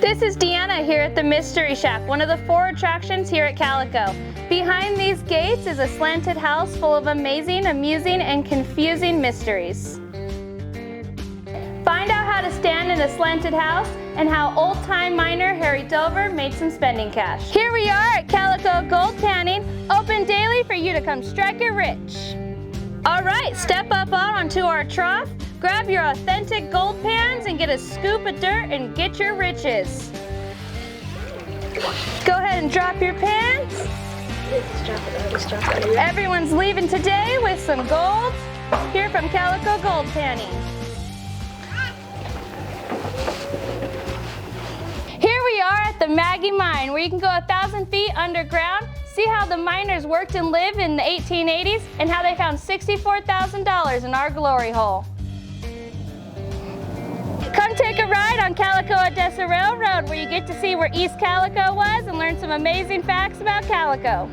This is Deanna here at the Mystery Shack, one of the 4 attractions here at Calico. Behind these gates is a slanted house full of amazing, amusing, and confusing mysteries. Find out how to stand in a slanted house and how old-time miner Harry Dover made some spending cash. Here we are at Calico Gold Town, open daily for you to come strike it rich. All right, step up onto our trough, grab your authentic gold pans and get a scoop of dirt and get your riches. Go ahead and drop your pans. Everyone's leaving today with some gold here from Calico Gold Panning. Here we are at the Maggie Mine, where you can go 1,000 feet underground, see how the miners worked and lived in the 1880s and how they found $64,000 in our glory hole. Come take a ride on Calico Odessa Railroad, where you get to see where East Calico was and learn some amazing facts about Calico.